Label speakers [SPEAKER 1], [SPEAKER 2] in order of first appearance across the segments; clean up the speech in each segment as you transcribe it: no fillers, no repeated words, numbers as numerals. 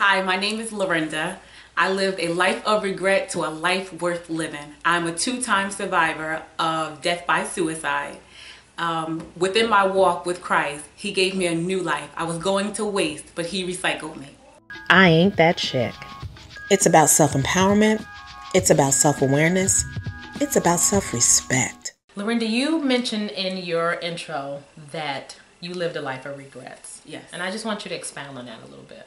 [SPEAKER 1] Hi, my name is Lorinda. I lived a life of regret to a life worth living. I'm a two-time survivor of death by suicide. Within my walk with Christ, He gave me a new life. I was going to waste, but He recycled me.
[SPEAKER 2] I ain't that chick.
[SPEAKER 3] It's about self-empowerment. It's about self-awareness. It's about self-respect.
[SPEAKER 2] Lorinda, you mentioned in your intro that you lived a life of regrets.
[SPEAKER 1] Yes.
[SPEAKER 2] And I just want you to expound on that a little bit.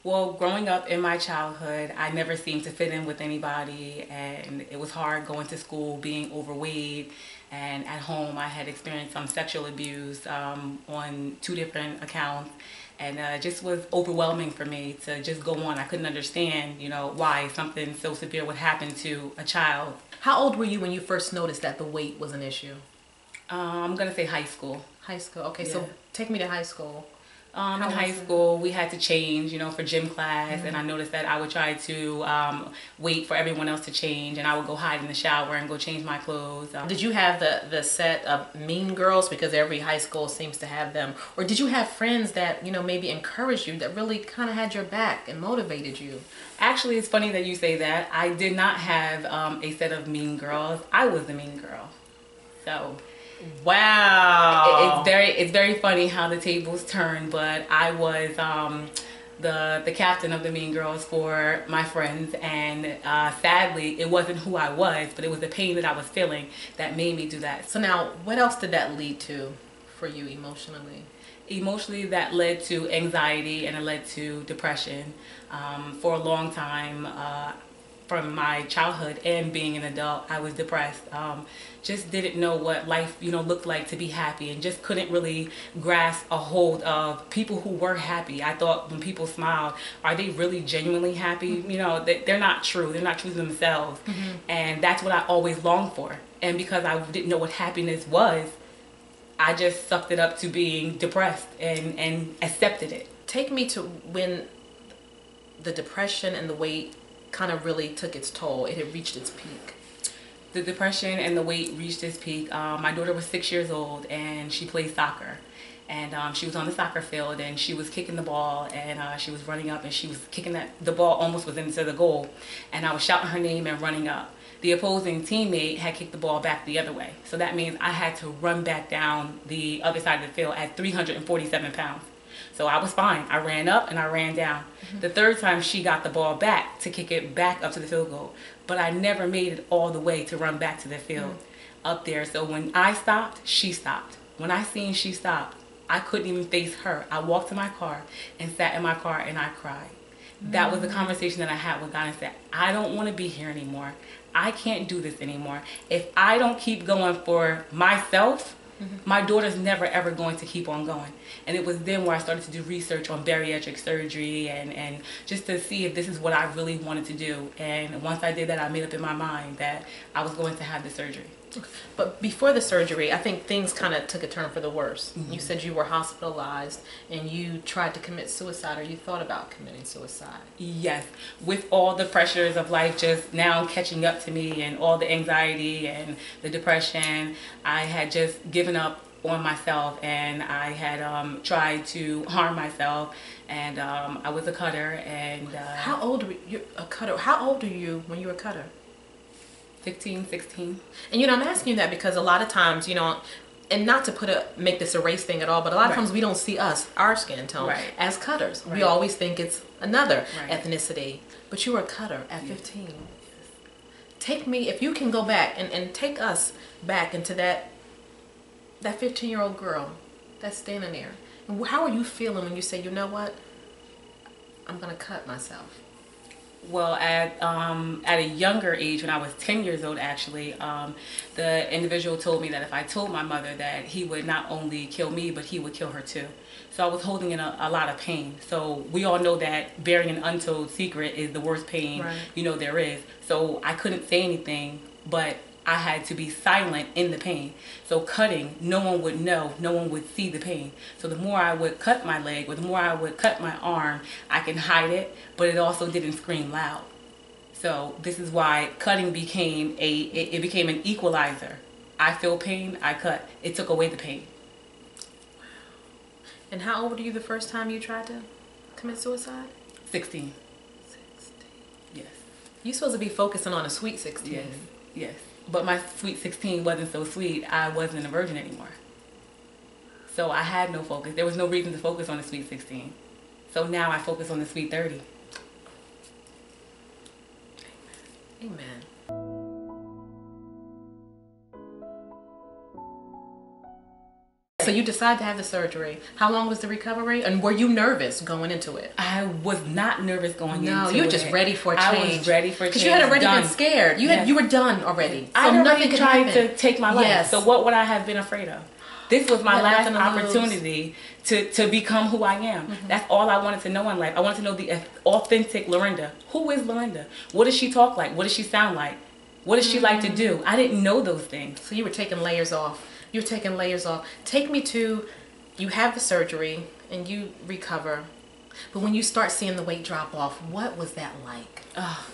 [SPEAKER 1] Well, growing up in my childhood, I never seemed to fit in with anybody, and it was hard going to school, being overweight, and at home I had experienced some sexual abuse on 2 different accounts, and it just was overwhelming for me to just go on. I couldn't understand, why something so severe would happen to a child.
[SPEAKER 2] How old were you when you first noticed that the weight was an issue?
[SPEAKER 1] I'm going to say high school.
[SPEAKER 2] High school. Okay,
[SPEAKER 1] Yeah.
[SPEAKER 2] so take me to high school.
[SPEAKER 1] In high school, we had to change, for gym class, and I noticed that I would try to wait for everyone else to change, and I would go hide in the shower and go change my clothes.
[SPEAKER 2] Did you have the set of mean girls, because every high school seems to have them, or did you have friends that maybe encouraged you, that really kind of had your back and motivated you?
[SPEAKER 1] Actually, it's funny that you say that. I did not have a set of mean girls. I was the mean girl. So.
[SPEAKER 2] Wow.
[SPEAKER 1] It's very funny how the tables turn, but I was the captain of the mean girls for my friends, and sadly it wasn't who I was, but it was the pain that I was feeling that made me do that.
[SPEAKER 2] So now, what else did that lead to for you emotionally?
[SPEAKER 1] Emotionally, that led to anxiety, and it led to depression. For a long time, from my childhood and being an adult, I was depressed. Just didn't know what life, looked like to be happy, and just couldn't really grasp a hold of people who were happy. I thought when people smiled, are they really genuinely happy? They're not true. They're not true to themselves. And that's what I always longed for. And because I didn't know what happiness was, I just sucked it up to being depressed and accepted it.
[SPEAKER 2] Take me to when the depression and the weight kind of really took its toll. It had reached its peak.
[SPEAKER 1] The depression and the weight reached its peak. My daughter was 6 years old, and she played soccer. And she was on the soccer field, and she was kicking the ball, and she was running up, and she was kicking the ball almost was into the goal. And I was shouting her name and running up. The opposing teammate had kicked the ball back the other way. So that means I had to run back down the other side of the field at 347 pounds. So I was fine. I ran up and I ran down. The third time, she got the ball back to kick it back up to the field goal. But I never made it all the way to run back to the field up there. So when I stopped, she stopped. When I seen she stopped, I couldn't even face her. I walked to my car and sat in my car and I cried. That was the conversation that I had with God, and said, I don't want to be here anymore. I can't do this anymore. If I don't keep going for myself, my daughter's never ever going to keep on going. And it was then where I started to do research on bariatric surgery and just to see if this is what I really wanted to do. And once I did that, I made up in my mind that I was going to have the surgery.
[SPEAKER 2] But before the surgery, I think things kind of took a turn for the worse. You said you were hospitalized and you tried to commit suicide, or you thought about committing suicide.
[SPEAKER 1] Yes, with all the pressures of life just now catching up to me, and all the anxiety and the depression, I had just given up on myself, and I had tried to harm myself, and I was a cutter. And
[SPEAKER 2] How old were you? A cutter. How old are you when you were a cutter?
[SPEAKER 1] 15, 16.
[SPEAKER 2] And I'm asking you that because a lot of times, and not to make this a race thing at all, but a lot of times we don't see our skin tone as cutters. We always think it's another ethnicity. But you were a cutter at 15. Take me, if you can go back and take us back into that 15-year-old girl that's standing there. How are you feeling when you say, you know what, I'm going to cut myself?
[SPEAKER 1] Well, at a younger age, when I was 10 years old, actually, the individual told me that if I told my mother, that he would not only kill me, but he would kill her too. So I was holding in a lot of pain. So we all know that bearing an untold secret is the worst pain, there is. So I couldn't say anything, but I had to be silent in the pain. So cutting, no one would know, no one would see the pain. So the more I would cut my leg, or the more I would cut my arm, I can hide it, but it also didn't scream loud. So this is why cutting became it became an equalizer. I feel pain, I cut. It took away the pain.
[SPEAKER 2] And how old were you the first time you tried to commit suicide?
[SPEAKER 1] 16.
[SPEAKER 2] 16.
[SPEAKER 1] Yes.
[SPEAKER 2] You're supposed to be focusing on a sweet 16.
[SPEAKER 1] Yes. Yes. But my sweet 16 wasn't so sweet. I wasn't a virgin anymore. So I had no focus. There was no reason to focus on the sweet 16. So now I focus on the sweet 30.
[SPEAKER 2] Amen. So you decided to have the surgery. How long was the recovery? And were you nervous going into it?
[SPEAKER 1] I was not nervous going into it.
[SPEAKER 2] No, you were just ready for a change.
[SPEAKER 1] I was ready for a change.
[SPEAKER 2] Because you had already been scared. You were done already. So
[SPEAKER 1] I
[SPEAKER 2] nothing could
[SPEAKER 1] tried
[SPEAKER 2] happen.
[SPEAKER 1] to take my life.
[SPEAKER 2] Yes.
[SPEAKER 1] So what would I have been afraid of? This was my last opportunity to become who I am. Mm-hmm. That's all I wanted to know in life. I wanted to know the authentic Lorinda. Who is Lorinda? What does she talk like? What does she sound like? What does she like to do? I didn't know those things.
[SPEAKER 2] So you were taking layers off. You were taking layers off. Take me to, you have the surgery and you recover. But when you start seeing the weight drop off, what was that like?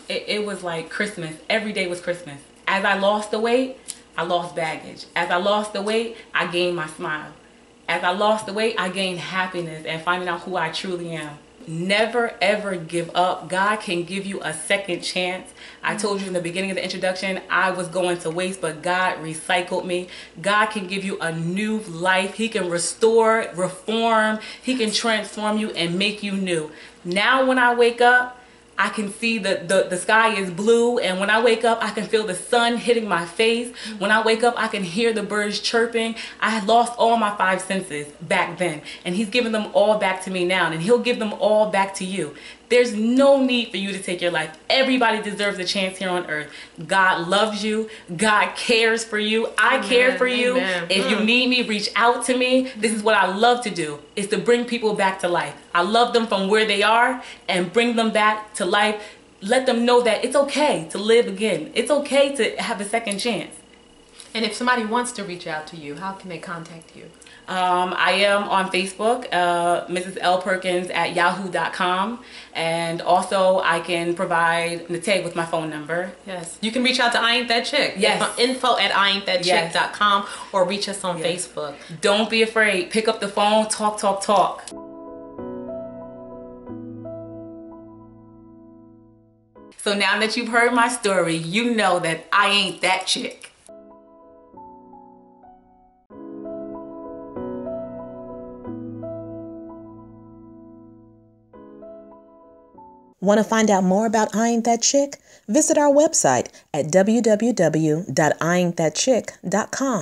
[SPEAKER 1] It was like Christmas. Every day was Christmas. As I lost the weight, I lost baggage. As I lost the weight, I gained my smile. As I lost the weight, I gained happiness and finding out who I truly am. Never ever give up. God can give you a second chance. I told you in the beginning of the introduction, I was going to waste, but God recycled me. God can give you a new life. He can restore, reform. He can transform you and make you new. Now when I wake up, I can see the sky is blue, and when I wake up I can feel the sun hitting my face. When I wake up I can hear the birds chirping. I had lost all my 5 senses back then, and He's given them all back to me now, and He'll give them all back to you. There's no need for you to take your life. Everybody deserves a chance here on earth. God loves you. God cares for you. I care for you. If you need me, reach out to me. This is what I love to do, is to bring people back to life. I love them from where they are and bring them back to life. Let them know that it's okay to live again. It's okay to have a second chance.
[SPEAKER 2] And if somebody wants to reach out to you, how can they contact you?
[SPEAKER 1] I am on Facebook, Mrs. L. Perkins at yahoo.com. And also I can provide Nate with my phone number.
[SPEAKER 2] Yes. You can reach out to I Ain't That Chick.
[SPEAKER 1] Yes.
[SPEAKER 2] info@IAin'tThatChick.com or reach us on Facebook.
[SPEAKER 1] Don't be afraid. Pick up the phone. Talk, talk, talk. So now that you've heard my story, you know that I ain't that chick.
[SPEAKER 3] Want to find out more about I Ain't That Chick? Visit our website at www.IAin'tThatChick.com.